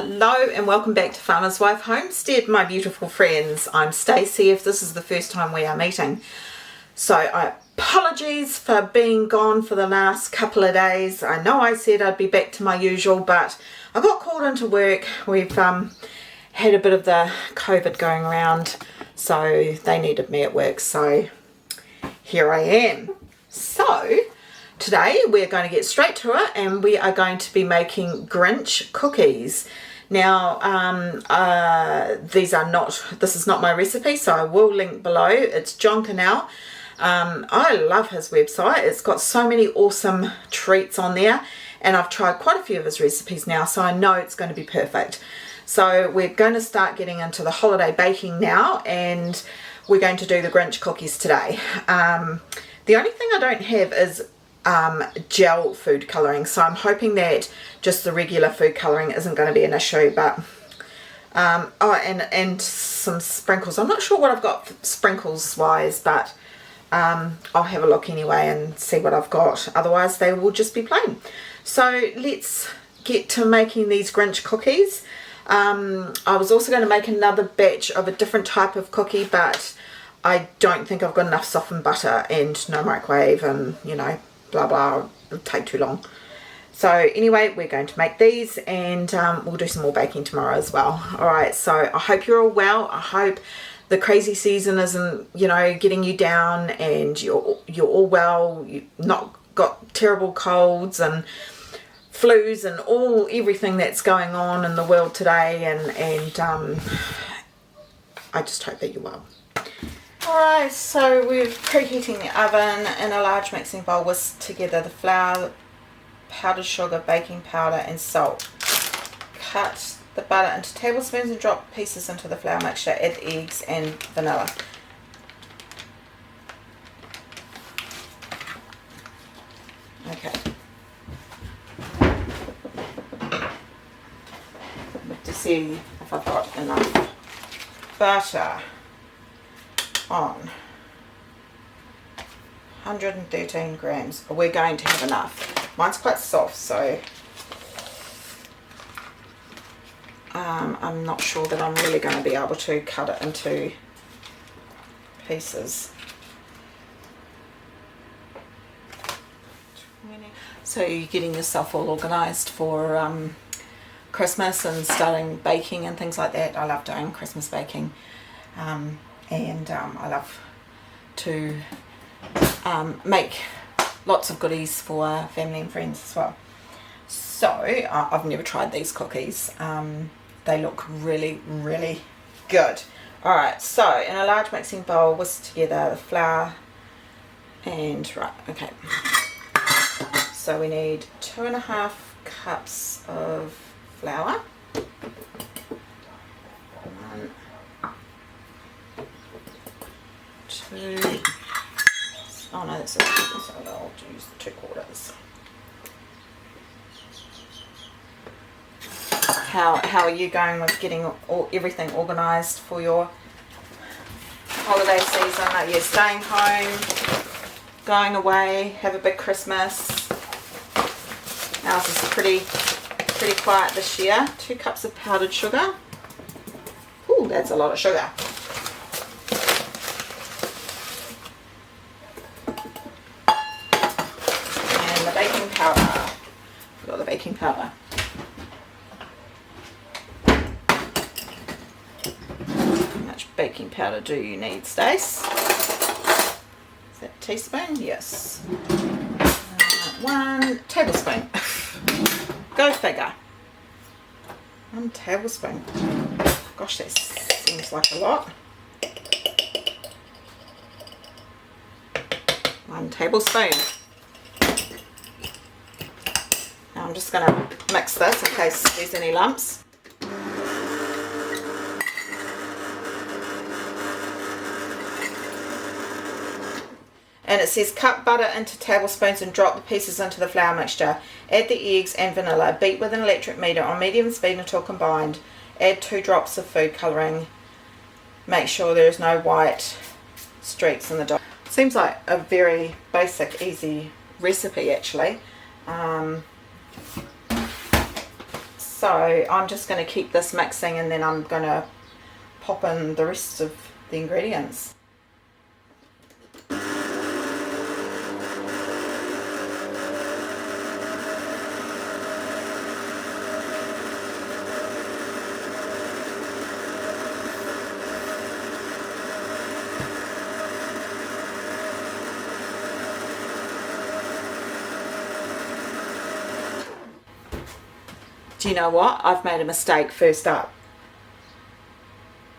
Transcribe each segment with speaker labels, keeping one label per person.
Speaker 1: Hello and welcome back to Farmer's Wife Homestead, my beautiful friends. I'm Stacey if this is the first time we are meeting. So apologies for being gone for the last couple of days. I know I said I'd be back to my usual, but I got called into work. We've had a bit of the COVID going around, so they needed me at work, so here I am. So today we're going to get straight to it and we are going to be making Grinch cookies. Now this is not my recipe, so I will link below. It's John Cannell. I love his website. It's got so many awesome treats on there and I've tried quite a few of his recipes now, so I know it's going to be perfect. So we're going to start getting into the holiday baking now and we're going to do the Grinch cookies today. The only thing I don't have is gel food colouring, so I'm hoping that just the regular food colouring isn't going to be an issue, but and some sprinkles. I'm not sure what I've got sprinkles wise, but I'll have a look anyway and see what I've got, otherwise they will just be plain. So let's get to making these Grinch cookies. I was also going to make another batch of a different type of cookie, but I don't think I've got enough softened butter and no microwave and, you know, blah blah, it'll take too long. So anyway, we're going to make these and we'll do some more baking tomorrow as well. Alright, so I hope you're all well. I hope the crazy season isn't, you know, getting you down and you're all well. You've not got terrible colds and flus and everything that's going on in the world today, and I just hope that you're well. Alright, so we're preheating the oven. In a large mixing bowl, whisk together the flour, powdered sugar, baking powder and salt. Cut the butter into tablespoons and drop pieces into the flour mixture. Add the eggs and vanilla. Okay. To see if I've got enough butter on 113 grams. We're going to have enough. Mine's quite soft, so I'm not sure that I'm really going to be able to cut it into pieces. So you're getting yourself all organised for Christmas and starting baking and things like that. I love doing Christmas baking, and I love to make lots of goodies for family and friends as well. So I've never tried these cookies. They look really good. Alright, so in a large mixing bowl, whisk together the flour and okay. So we need 2.5 cups of flour. 1, 2. Oh no, that's a cup, so I'll use the 2/4. How are you going with getting everything organised for your holiday season? Are you staying home, going away, have a big Christmas? Ours is pretty quiet this year. 2 cups of powdered sugar. Ooh, that's a lot of sugar. And the baking powder. Forgot the baking powder. How much baking powder do you need, Stace? Is that a teaspoon? Yes. 1 tablespoon. Go figure. 1 tablespoon. Gosh, that seems like a lot. 1 tablespoon. Now I'm just going to mix this in case there's any lumps. And it says cut butter into tablespoons and drop the pieces into the flour mixture. Add the eggs and vanilla. Beat with an electric meter on medium speed until combined. Add 2 drops of food colouring. Make sure there is no white streaks in the dough. Seems like a very basic, easy recipe actually. So So I'm just going to keep this mixing, and then I'm going to pop in the rest of the ingredients. Do you know what? I've made a mistake first up.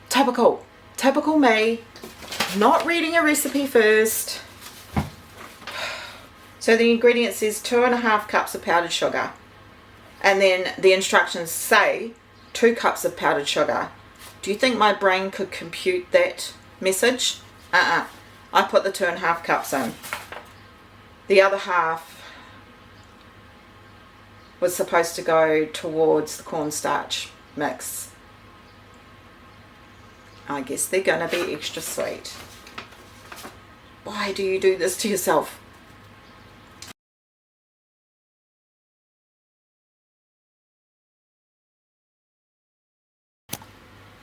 Speaker 1: Typical me, not reading a recipe first. So the ingredients is 2.5 cups of powdered sugar, and then the instructions say 2 cups of powdered sugar. Do you think my brain could compute that message? I put the 2.5 cups in. The other half was supposed to go towards the cornstarch mix. I guess they're gonna be extra sweet. Why do you do this to yourself?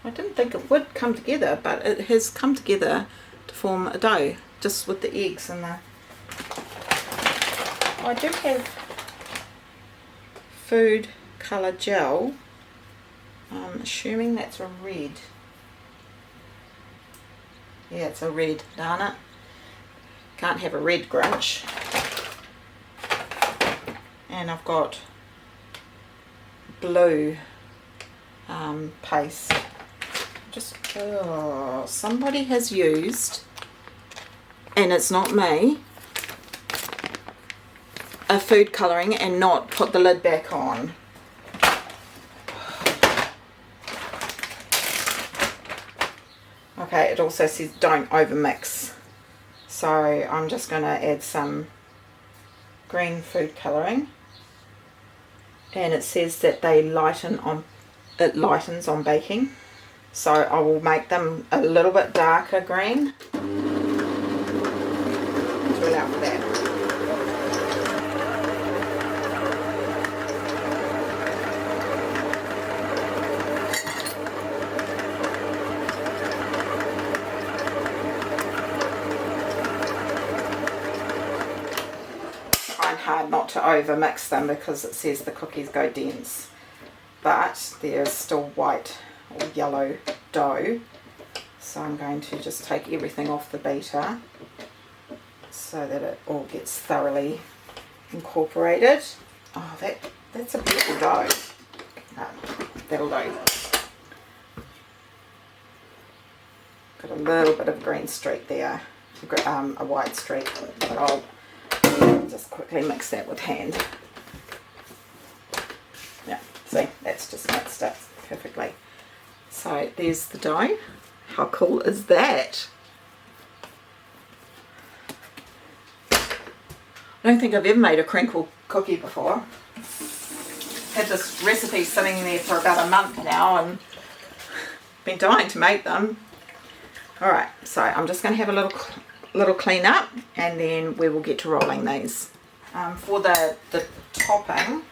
Speaker 1: I didn't think it would come together, but it has come together to form a dough, just with the eggs and the... I do have food colour gel. I'm assuming that's a red. Yeah, it's a red, darn it. Can't have a red Grinch. And I've got blue paste. Just, oh, somebody has used, and it's not me, a food colouring and not put the lid back on. Okay, it also says don't overmix. So I'm just going to add some green food colouring. And it says that it lightens on baking. So I will make them a little bit darker green to allow for that. Hard not to over mix them because it says the cookies go dense, but there's still white or yellow dough, so I'm going to just take everything off the beater so that it all gets thoroughly incorporated. Oh, that's a beautiful dough. No, that'll do. Got a little bit of green streak there, a white streak, but I'll just quickly mix that with hand. Yeah, see, that's just mixed up perfectly. So there's the dough. How cool is that? I don't think I've ever made a crinkle cookie before. Had this recipe sitting there for about a month now and been dying to make them. Alright, so I'm just going to have a little clean up, and then we will get to rolling these. For the topping,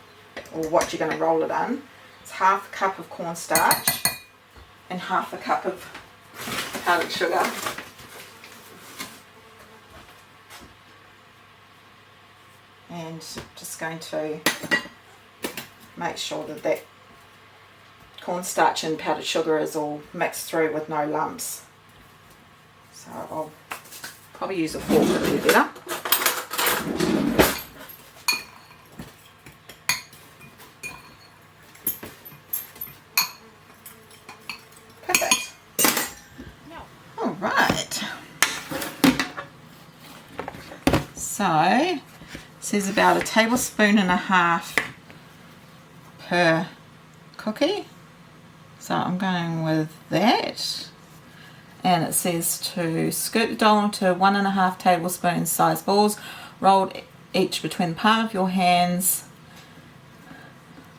Speaker 1: or what you're going to roll it in, it's 1/2 cup of cornstarch and 1/2 cup of powdered sugar. And just going to make sure that cornstarch and powdered sugar is all mixed through with no lumps. So I'll probably use a fork, it'll be better. Perfect. Alright. So, it says about 1.5 tablespoons per cookie. So I'm going with that. And it says to scoop the dough into 1.5 tablespoon size balls, rolled each between the palm of your hands,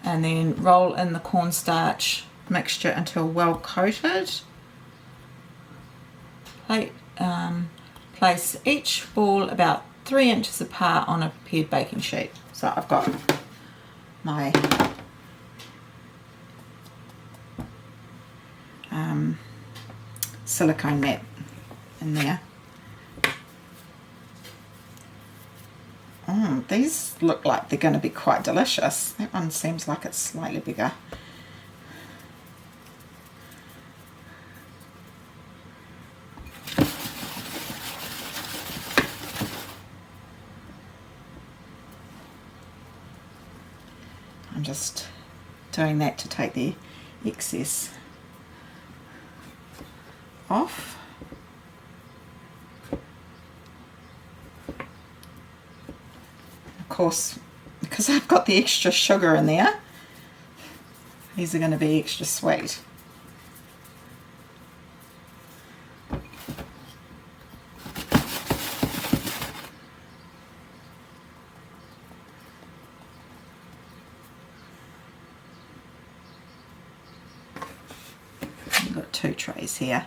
Speaker 1: and then roll in the cornstarch mixture until well coated. Place each ball about 3 inches apart on a prepared baking sheet. So I've got my silicone mat in there. These look like they're going to be quite delicious. That one seems like it's slightly bigger. I'm just doing that to take the excess off. Of course, because I've got the extra sugar in there, these are going to be extra sweet. I've got 2 trays here.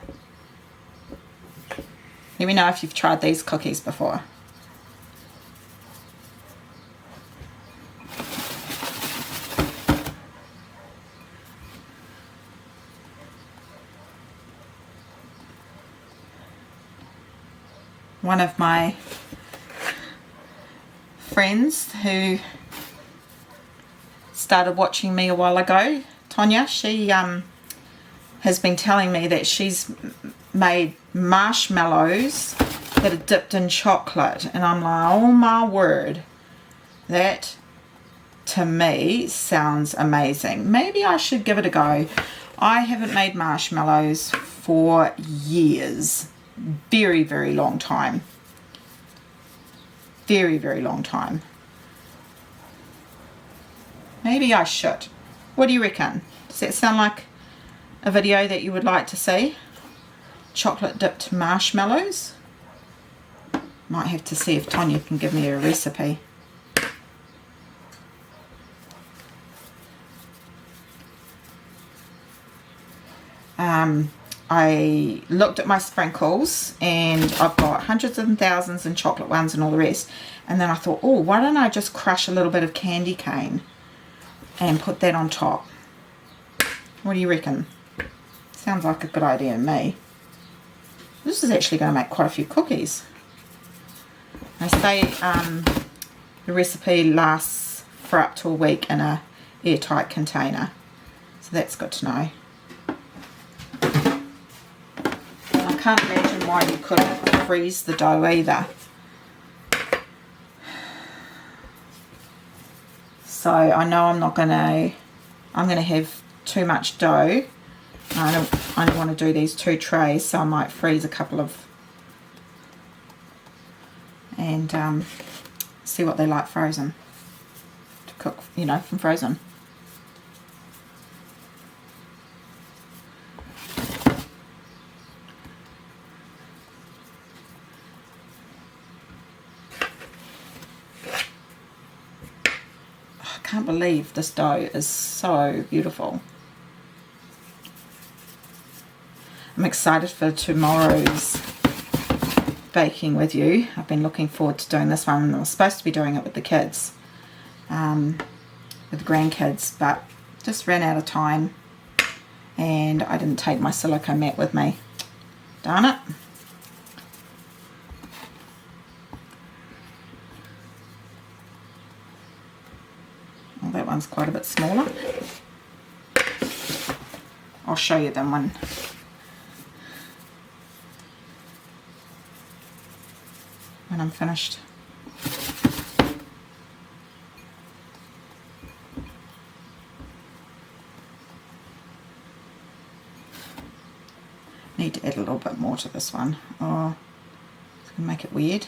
Speaker 1: Let me know if you've tried these cookies before. One of my friends who started watching me a while ago, Tonya, she has been telling me that she's made marshmallows that are dipped in chocolate, and I'm like, oh my word, that to me sounds amazing. Maybe I should give it a go. I haven't made marshmallows for years. Very, very long time. Very, very long time. Maybe I should. What do you reckon? Does that sound like a video that you would like to see? Chocolate dipped marshmallows? Might have to see if Tonya can give me a recipe. I looked at my sprinkles, and I've got hundreds and thousands and chocolate ones and all the rest, and then I thought, oh, why don't I just crush a little bit of candy cane and put that on top? What do you reckon? Sounds like a good idea to me. This is actually going to make quite a few cookies. They say the recipe lasts for up to a week in a airtight container, so that's good to know. I can't imagine why you couldn't freeze the dough either. So I know I'm going to have too much dough. I only want to do these 2 trays, so I might freeze a couple of, and see what they like frozen, to cook, you know, from frozen. I can't believe this dough is so beautiful. I'm excited for tomorrow's baking with you. I've been looking forward to doing this one. I was supposed to be doing it with the kids, with the grandkids, but just ran out of time, and I didn't take my silicone mat with me. Darn it. Well, that one's quite a bit smaller. I'll show you them when I'm finished. Need to add a little bit more to this one. Oh, it's going to make it weird.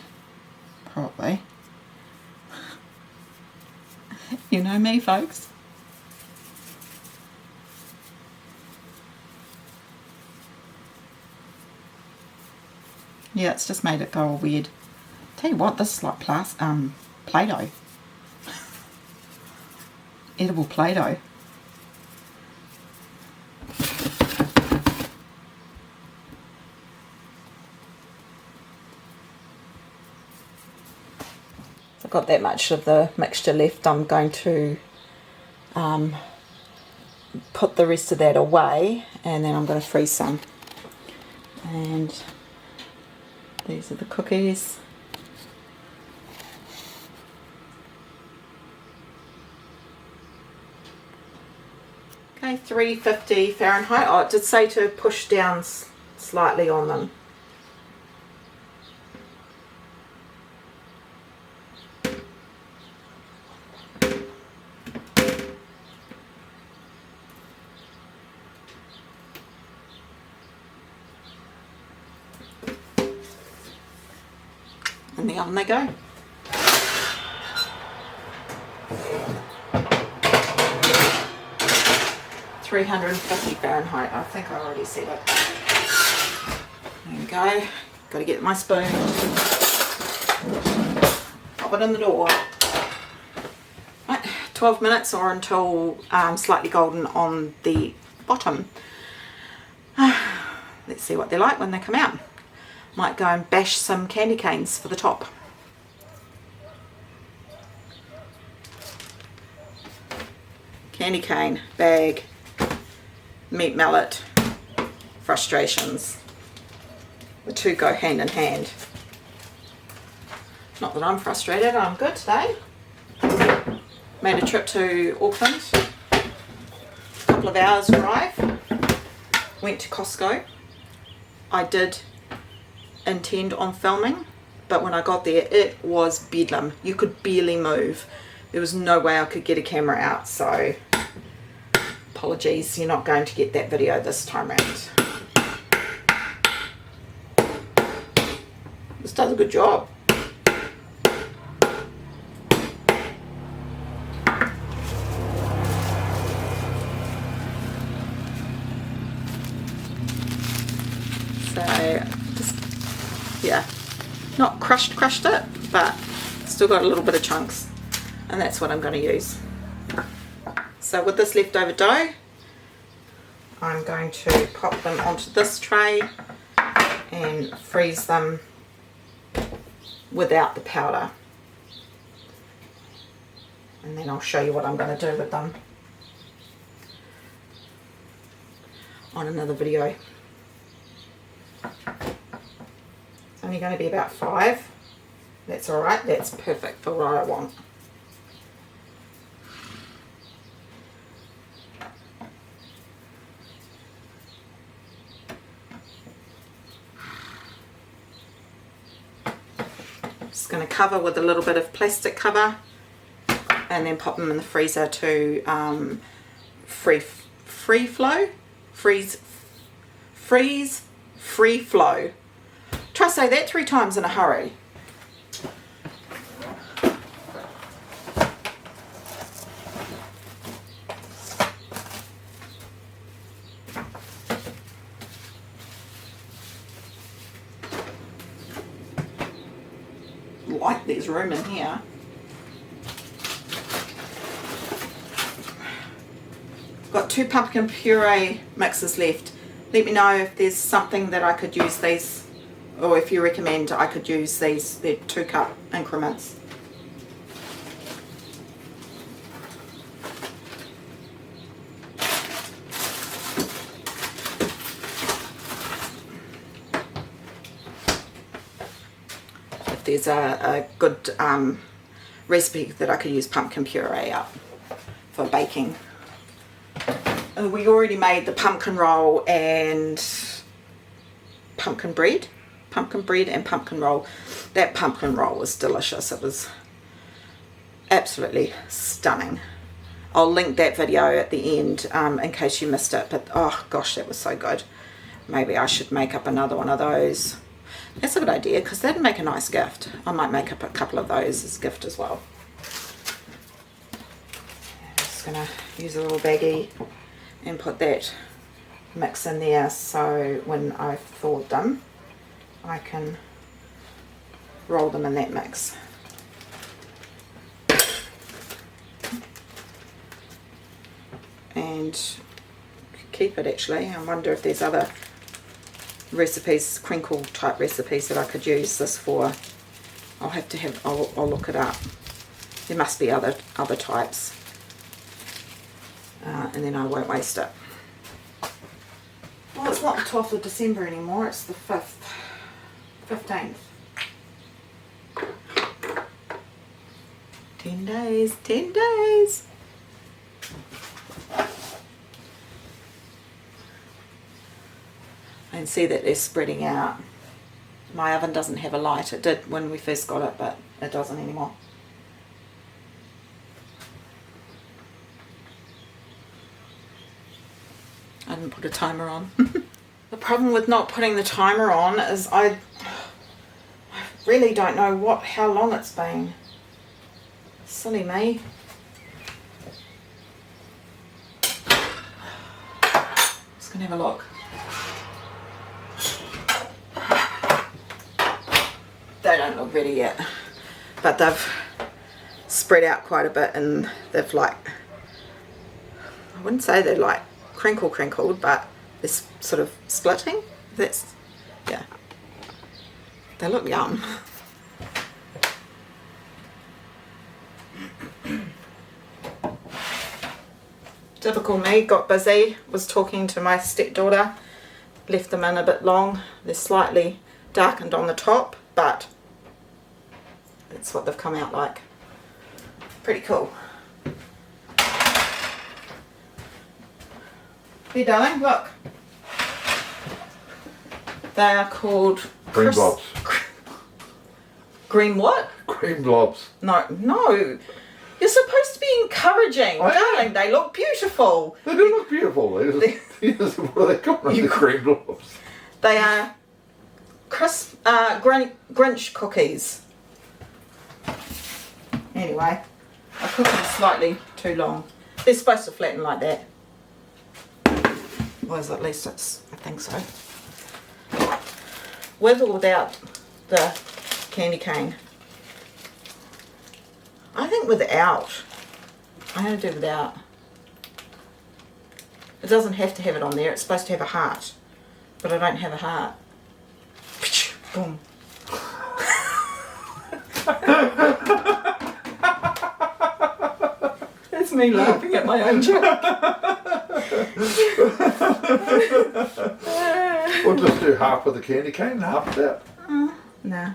Speaker 1: Probably. You know me, folks. Yeah, it's just made it go all weird. Tell you what, this is like Play-Doh. Edible Play-Doh. I've got that much of the mixture left. I'm going to put the rest of that away, and then I'm going to freeze some. And these are the cookies. Okay, 350 Fahrenheit. Oh, it did say to push down slightly on them. In the oven they go. $350 Fahrenheit. I think I already said it. There we go. Got to get my spoon. Pop it in the door. Right, 12 minutes or until slightly golden on the bottom. Let's see what they're like when they come out. Might go and bash some candy canes for the top. Candy cane, bag, meat mallet, frustrations. The two go hand in hand. Not that I'm frustrated, I'm good today. Made a trip to Auckland, a couple of hours drive. Went to Costco. I did intend on filming, but when I got there it was bedlam. You could barely move. There was no way I could get a camera out, so apologies, you're not going to get that video this time around. This does a good job. So just, yeah, not crushed it, but still got a little bit of chunks, and that's what I'm going to use. So with this leftover dough, I'm going to pop them onto this tray and freeze them without the powder, and then I'll show you what I'm going to do with them on another video. It's only going to be about 5. That's alright, that's perfect for what I want. Just going to cover with a little bit of plastic cover and then pop them in the freezer to free flow. Try to say that 3 times in a hurry. Like there's room in here. Got 2 pumpkin puree mixes left. Let me know if there's something that I could use these, or if you recommend I could use these. They're 2-cup increments. If there's a good recipe that I could use pumpkin puree up for baking. We already made the pumpkin roll and pumpkin bread and pumpkin roll. That pumpkin roll was delicious. It was absolutely stunning. I'll link that video at the end in case you missed it, but oh gosh, that was so good. Maybe I should make up another one of those. That's a good idea, because that'd make a nice gift. I might make up a couple of those as a gift as well. I'm just going to use a little baggie and put that mix in there, so when I've thawed them I can roll them in that mix. And keep it actually. I wonder if there's other recipes, crinkle type recipes that I could use this for. I'll look it up. There must be other types. and then I won't waste it. Well, it's not the 12th of December anymore, it's the 15th. 10 days, 10 days. And see that they're spreading out. My oven doesn't have a light. It did when we first got it, but it doesn't anymore. I didn't put a timer on. The problem with not putting the timer on is I really don't know how long it's been. Silly me. Just gonna have a look. They don't look ready yet, but they've spread out quite a bit, and they've like, I wouldn't say they're like crinkled, but they're sort of splitting. That's, yeah. They look yum. Typical me, got busy, was talking to my stepdaughter, left them in a bit long. They're slightly darkened on the top, but that's what they've come out like. Pretty cool. Here, darling, look. They are called
Speaker 2: Green blobs.
Speaker 1: Green what?
Speaker 2: Green blobs.
Speaker 1: No. You're supposed to be encouraging. Darling, they look beautiful.
Speaker 2: They do look beautiful. What are they called? The green blobs.
Speaker 1: They are crisp Grinch cookies. Anyway, I cooked them slightly too long. They're supposed to flatten like that. Well, at least I think so. With or without the candy cane? I think without. I'm going to do without. It doesn't have to have it on there. It's supposed to have a heart. But I don't have a heart. Boom. That's me laughing at my own joke.
Speaker 2: We'll just do half with the candy cane and half without.
Speaker 1: Nah.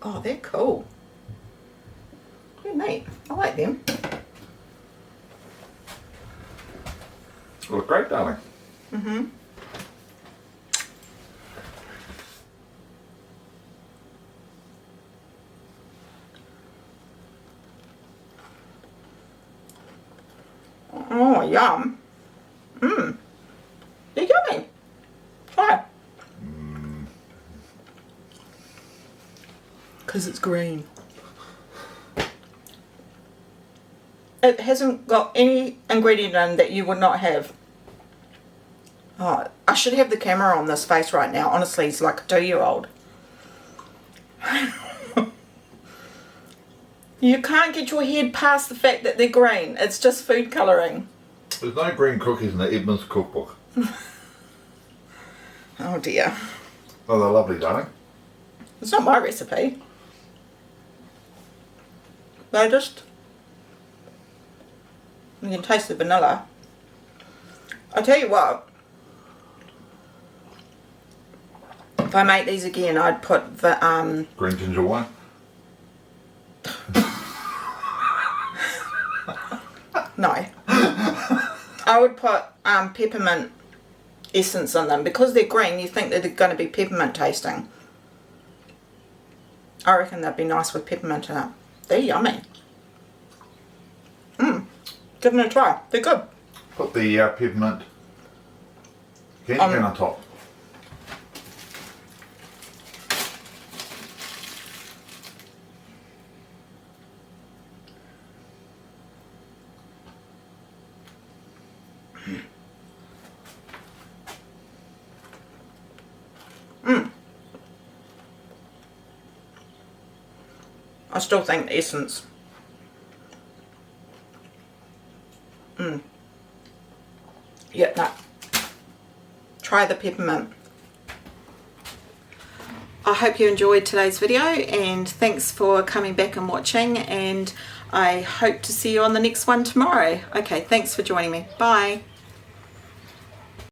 Speaker 1: Oh, they're cool. They're neat. I like them.
Speaker 2: Look great, darling.
Speaker 1: Mm-hmm. Oh, yum. Mmm. They're yummy. Try. Because it's green. It hasn't got any ingredient in that you would not have. Oh, I should have the camera on this face right now. Honestly, it's like a 2-year-old. You can't get your head past the fact that they're green. It's just food colouring.
Speaker 2: There's no green cookies in the Edmonds cookbook.
Speaker 1: Oh dear.
Speaker 2: Oh, they're lovely, darling.
Speaker 1: It's not my recipe. They just... You can taste the vanilla. I'll tell you what. If I make these again, I'd put the...
Speaker 2: Green ginger wine.
Speaker 1: No. I would put peppermint essence in them. Because they're green, you think that they're going to be peppermint tasting. I reckon they'd be nice with peppermint in it. They're yummy. Give them a try. They're good.
Speaker 2: Put the peppermint candy cane on top.
Speaker 1: I still think the essence. Yeah, no. Try the peppermint. I hope you enjoyed today's video, and thanks for coming back and watching, and I hope to see you on the next one tomorrow. Okay, thanks for joining me. Bye.